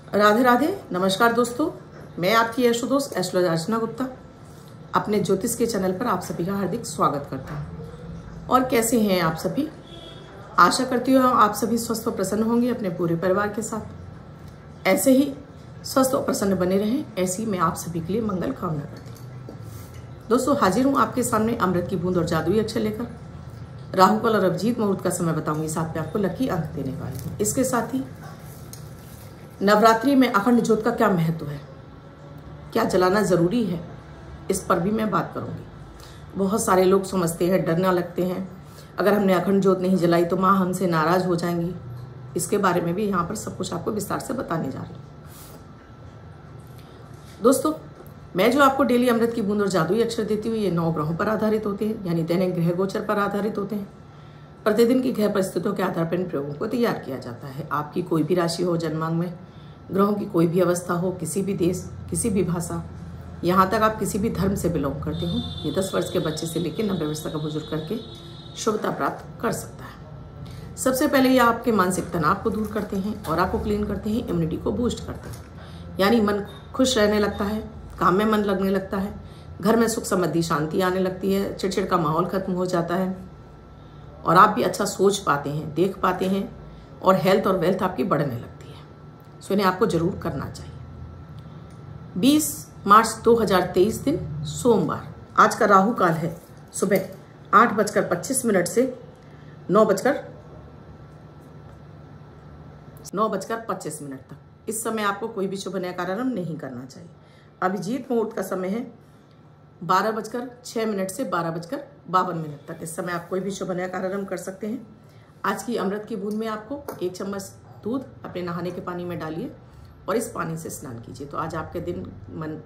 राधे राधे। नमस्कार दोस्तों, मैं आपकी एस्ट्रो दोस्त एस्ट्रोलॉजर अर्चना गुप्ता अपने ज्योतिष के चैनल पर आप सभी का हार्दिक स्वागत करता हूँ। और कैसे हैं आप सभी? आशा करती हूँ आप सभी स्वस्थ और प्रसन्न होंगे अपने पूरे परिवार के साथ। ऐसे ही स्वस्थ और प्रसन्न बने रहें, ऐसी मैं आप सभी के लिए मंगल कामना करती हूँ। दोस्तों, हाजिर हूँ आपके सामने अमृत की बूंद और जादुई अक्षर लेकर। राहु काल और अभिजीत मुहूर्त का समय बताऊंगी, साथ में आपको लकी अंक देने वाली हूँ। इसके साथ ही नवरात्रि में अखंड ज्योत का क्या महत्व है, क्या जलाना जरूरी है, इस पर भी मैं बात करूंगी। बहुत सारे लोग समझते हैं, डरना लगते हैं, अगर हमने अखंड ज्योत नहीं जलाई तो माँ हमसे नाराज हो जाएंगी। इसके बारे में भी यहाँ पर सब कुछ आपको विस्तार से बताने जा रही हूँ। दोस्तों, मैं जो आपको डेली अमृत की बूंद और जादुई अक्षर देती हूँ, ये 9 ग्रहों पर आधारित होते हैं, यानी दैनिक ग्रह गोचर पर आधारित होते हैं। प्रतिदिन की ग्रह परिस्थितियों के आधार पर इन प्रयोगों को तैयार किया जाता है। आपकी कोई भी राशि हो, जन्मांग में ग्रहों की कोई भी अवस्था हो, किसी भी देश, किसी भी भाषा, यहाँ तक आप किसी भी धर्म से बिलोंग करते हो, ये 10 वर्ष के बच्चे से लेकर 90 वर्ष तक का बुजुर्ग करके शुभता प्राप्त कर सकता है। सबसे पहले ये आपके मानसिक तनाव को दूर करते हैं, ऑरा को क्लीन करते हैं, इम्यूनिटी को बूस्ट करते हैं, यानी मन खुश रहने लगता है, काम में मन लगने लगता है, घर में सुख समृद्धि शांति आने लगती है, चिड़चिड़ का माहौल खत्म हो जाता है और आप भी अच्छा सोच पाते हैं, देख पाते हैं और हेल्थ और वेल्थ आपकी बढ़ने लगती है। सो इन्हें आपको जरूर करना चाहिए। 20 मार्च 2023 दिन सोमवार, आज का राहु काल है सुबह 8:25 से 9:25 तक। इस समय आपको कोई भी शुभ नया कार्यारंभ नहीं करना चाहिए। अभिजीत मुहूर्त का समय है 12:06 से 12:52 तक। इस समय आप कोई भी शुभ नया कार्यारंभ कर सकते हैं। आज की अमृत की बूंद में आपको 1 चम्मच दूध अपने नहाने के पानी में डालिए और इस पानी से स्नान कीजिए, तो आज आपके दिन मन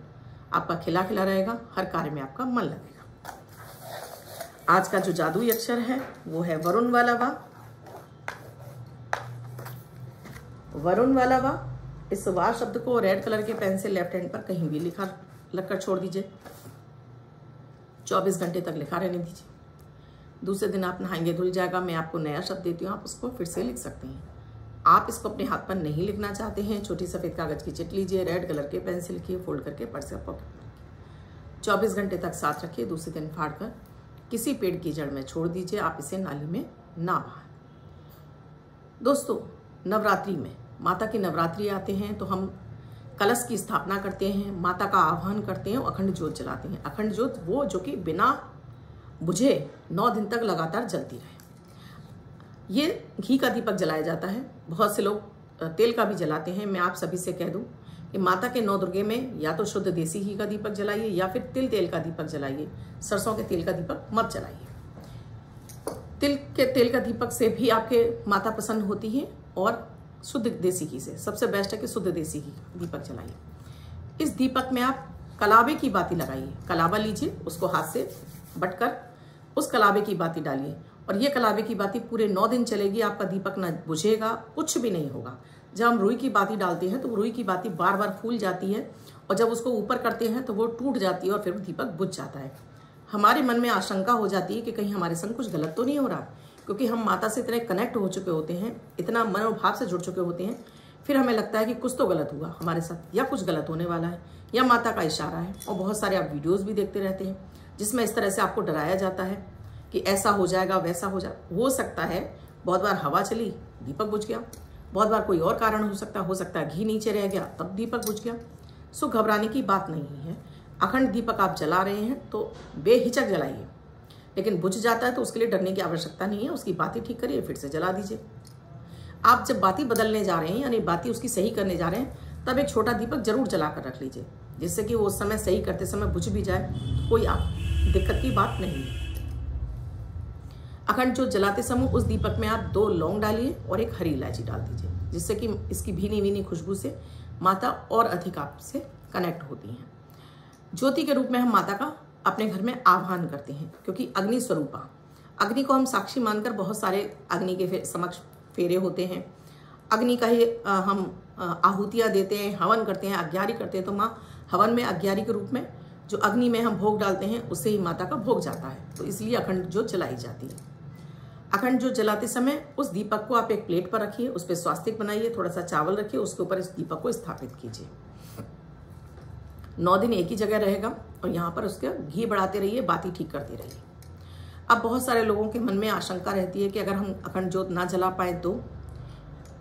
आपका खिला खिला रहेगा, हर कार्य में आपका मन लगेगा। आज का जो जादुई अक्षर है वो है वरुण वाला वा। वरुण वाला वा, इस वार शब्द को रेड कलर के पेन से लेफ्ट हैंड पर कहीं भी लगकर छोड़ दीजिए। 24 घंटे तक लिखा रहने दीजिए। दूसरे दिन आप नहाएंगे, धुल जाएगा। मैं आपको नया शब्द देती हूँ, आप उसको फिर से लिख सकते हैं। आप इसको अपने हाथ पर नहीं लिखना चाहते हैं, छोटी सफेद कागज की चिट लीजिए, रेड कलर के पेन से लिखिए, फोल्ड करके पर्स या पॉकेट में रखिए। 24 घंटे तक साथ रखिए। दूसरे दिन फाड़ कर किसी पेड़ की जड़ में छोड़ दीजिए। आप इसे नाली में ना बहाएं। दोस्तों, नवरात्रि में माता की नवरात्रि आते हैं तो हम कलश की स्थापना करते हैं, माता का आह्वान करते हैं और अखंड ज्योत जलाते हैं। अखंड ज्योत वो जो कि बिना बुझे 9 दिन तक लगातार जलती रहे। ये घी का दीपक जलाया जाता है। बहुत से लोग तेल का भी जलाते हैं। मैं आप सभी से कह दूं कि माता के 9 दुर्गे में या तो शुद्ध देसी घी का दीपक जलाइए या फिर तेल का दीपक जलाइए। सरसों के तेल का दीपक मत जलाइए। तेल का दीपक से भी आपके माता प्रसन्न होती है और शुद्ध देसी घी से सबसे बेस्ट है कि शुद्ध देसी घी दीपक जलाइए। इस दीपक में आप कलावे की बाती लगाइए। कलावा लीजिए, उसको हाथ से बटकर उस कलावे की बाती डालिए और ये कलावे की बाती पूरे 9 दिन चलेगी। आपका दीपक न बुझेगा, कुछ भी नहीं होगा। जब हम रुई की बाती डालते हैं तो रुई की बाती बार बार फूल जाती है और जब उसको ऊपर करते हैं तो वो टूट जाती है और फिर दीपक बुझ जाता है। हमारे मन में आशंका हो जाती है कि कहीं हमारे संग कुछ गलत तो नहीं हो रहा, क्योंकि हम माता से इतने कनेक्ट हो चुके होते हैं, इतना मनोभाव से जुड़ चुके होते हैं। फिर हमें लगता है कि कुछ तो गलत हुआ हमारे साथ, या कुछ गलत होने वाला है, या माता का इशारा है। और बहुत सारे आप वीडियोस भी देखते रहते हैं जिसमें इस तरह से आपको डराया जाता है कि ऐसा हो जाएगा, वैसा हो सकता है। बहुत बार हवा चली, दीपक बुझ गया। बहुत बार कोई और कारण हो सकता है घी नीचे रह गया, तब दीपक बुझ गया। सो घबराने की बात नहीं है। अखंड दीपक आप जला रहे हैं तो बेहिचक जलाइए, लेकिन बुझ जाता है तो उसके लिए डरने की आवश्यकता नहीं है। उसकी बाती ठीक करिए, फिर से जला दीजिए। आप जब बाती बदलने जा रहे हैं, यानी बाती उसकी सही करने जा रहे हैं, तब एक छोटा दीपक जरूर जला कर रख लीजिए, जिससे कि वो उस समय सही करते समय बुझ भी जाए, कोई दिक्कत की बात नहीं है। अखंड ज्योत जलाते समय उस दीपक में आप 2 लौंग डालिए और एक हरी इलायची डाल दीजिए, जिससे कि इसकी भीनी भीनी खुशबू से माता और अधिक आपसे कनेक्ट होती हैं। ज्योति के रूप में हम माता का अपने घर में आह्वान करते हैं, क्योंकि अग्नि स्वरूपा, अग्नि को हम साक्षी मानकर बहुत सारे अग्नि के समक्ष फेरे होते हैं। अग्नि का ही हम आहुतियाँ देते हैं, हवन करते हैं, अग्यारी करते हैं। तो माँ हवन में अग्यारी के रूप में जो अग्नि में हम भोग डालते हैं, उससे ही माता का भोग जाता है। तो इसलिए अखंड ज्योत जलाई जाती है। अखंड ज्योत जलाते समय उस दीपक को आप एक प्लेट पर रखिए, उस पर स्वास्तिक बनाइए, थोड़ा सा चावल रखिए, उसके ऊपर इस दीपक को स्थापित कीजिए। 9 दिन एक ही जगह रहेगा और यहाँ पर उसके घी बढ़ाते रहिए, बाती ठीक करते रहिए। अब बहुत सारे लोगों के मन में आशंका रहती है कि अगर हम अखंड ज्योत ना जला पाए तो।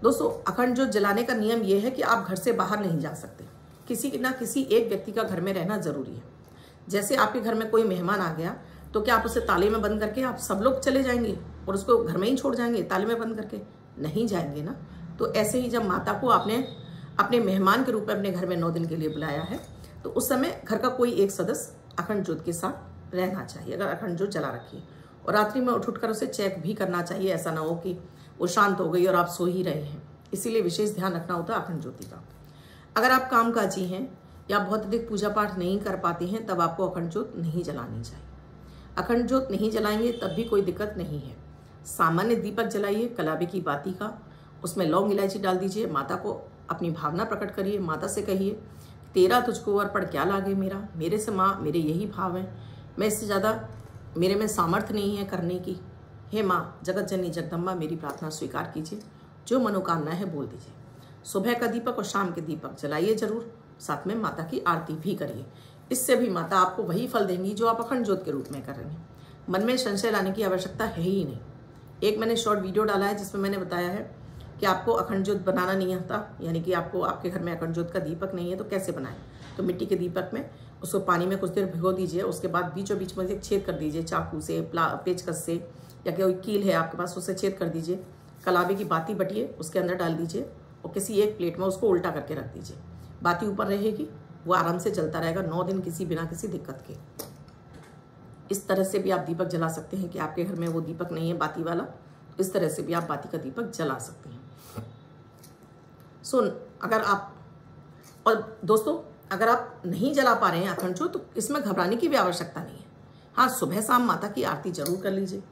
दोस्तों, अखंड ज्योत जलाने का नियम यह है कि आप घर से बाहर नहीं जा सकते, किसी ना किसी एक व्यक्ति का घर में रहना जरूरी है। जैसे आपके घर में कोई मेहमान आ गया तो क्या आप उसे ताले में बंद करके आप सब लोग चले जाएंगे और उसको घर में ही छोड़ जाएंगे ताले में बंद करके? नहीं जाएंगे ना। तो ऐसे ही जब माता को आपने अपने मेहमान के रूप में अपने घर में 9 दिन के लिए बुलाया है तो उस समय घर का कोई एक सदस्य अखंड ज्योत के साथ रहना चाहिए, अगर अखंड ज्योत जला रखिए। और रात्रि में उठकर उसे चेक भी करना चाहिए, ऐसा ना हो कि वो शांत हो गई और आप सो ही रहे हैं। इसीलिए विशेष ध्यान रखना होता है अखंड ज्योति का। अगर आप कामकाजी हैं या बहुत अधिक पूजा पाठ नहीं कर पाते हैं तब आपको अखंड ज्योत नहीं जलानी चाहिए। अखंड ज्योत नहीं जलाएंगे तब भी कोई दिक्कत नहीं है। सामान्य दीपक जलाइए कलाबे की बाती का, उसमें लौंग इलायची डाल दीजिए, माता को अपनी भावना प्रकट करिए, माता से कहिए तेरा तुझको अर्पण क्या लागे मेरा, मेरे से माँ मेरे यही भाव है, मैं इससे ज़्यादा मेरे में सामर्थ्य नहीं है करने की। हे माँ जगत जननी जगदम्बा मेरी प्रार्थना स्वीकार कीजिए, जो मनोकामना है बोल दीजिए। सुबह का दीपक और शाम के दीपक जलाइए जरूर, साथ में माता की आरती भी करिए। इससे भी माता आपको वही फल देंगी जो आप अखंड ज्योत के रूप में कर रहे हैं। मन में संशय लाने की आवश्यकता है ही नहीं। एक मैंने शॉर्ट वीडियो डाला है जिसमें मैंने बताया है कि आपको अखंड ज्योत बनाना नहीं आता, यानी कि आपको आपके घर में अखंड ज्योत का दीपक नहीं है तो कैसे बनाएं। तो मिट्टी के दीपक में उसको पानी में कुछ देर भिगो दीजिए, उसके बाद बीचों बीच में एक छेद कर दीजिए चाकू से, पेचकस से, या कोई कील है आपके पास उससे छेद कर दीजिए। कलाबे की बाती बटिए उसके अंदर डाल दीजिए और किसी एक प्लेट में उसको उल्टा करके रख दीजिए। बाती ऊपर रहेगी, वो आराम से जलता रहेगा 9 दिन बिना किसी दिक्कत के। इस तरह से भी आप दीपक जला सकते हैं कि आपके घर में वो दीपक नहीं है बाती वाला, तो इस तरह से भी आप बाती का दीपक जला सकते हैं। अगर आप, और दोस्तों अगर आप नहीं जला पा रहे हैं अखंड ज्योत तो इसमें घबराने की भी आवश्यकता नहीं है। हाँ, सुबह शाम माता की आरती जरूर कर लीजिए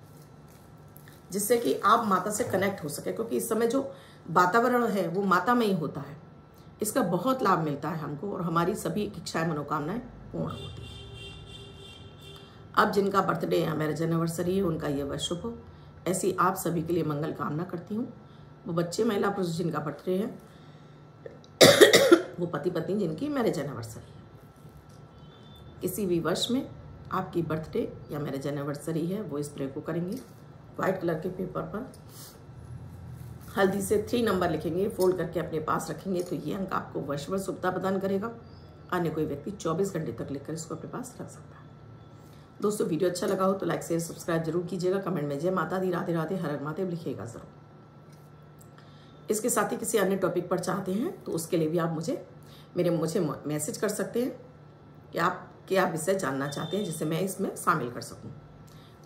जिससे कि आप माता से कनेक्ट हो सके, क्योंकि इस समय जो वातावरण है वो माता में ही होता है। इसका बहुत लाभ मिलता है हमको और हमारी सभी इच्छाएं मनोकामनाएं पूर्ण होती हैं। अब जिनका बर्थडे या मैरिज एनिवर्सरी है उनका ये वर्ष शुभ हो, ऐसी आप सभी के लिए मंगल कामना करती हूँ। वो बच्चे महिला पुरुष जिनका बर्थडे है, वो पति पत्नी जिनकी मैरिज एनिवर्सरी है, किसी भी वर्ष में आपकी बर्थडे या मैरिज एनिवर्सरी है वो इस प्रे को करेंगे। व्हाइट कलर के पेपर पर हल्दी से 3 नंबर लिखेंगे, फोल्ड करके अपने पास रखेंगे, तो ये अंक आपको वर्ष भर शुभता प्रदान करेगा। अन्य कोई व्यक्ति 24 घंटे तक लिखकर इसको अपने पास रख सकता है। दोस्तों वीडियो अच्छा लगा हो तो लाइक शेयर सब्सक्राइब जरूर कीजिएगा। कमेंट में जय माता दी, राधे राधे, हर हर महादेव लिखिएगा जरूर। इसके साथ ही किसी अन्य टॉपिक पर चाहते हैं तो उसके लिए भी आप मुझे मैसेज कर सकते हैं कि आप क्या विषय जानना चाहते हैं जिससे मैं इसमें शामिल कर सकूं।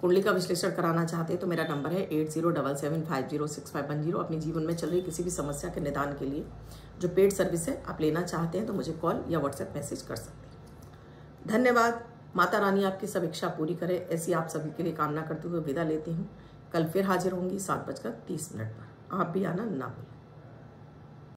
कुंडली का विश्लेषण कराना चाहते हैं तो मेरा नंबर है 8077506510। अपने जीवन में चल रही किसी भी समस्या के निदान के लिए जो पेड सर्विस है आप लेना चाहते हैं तो मुझे कॉल या व्हाट्सएप मैसेज कर सकते हैं। धन्यवाद। माता रानी आपकी सब इच्छा पूरी करे, ऐसी आप सभी के लिए कामना करते हुए विदा लेती हूँ। कल फिर हाजिर होंगी 7:30 पर। आप भी आना ना भूलें।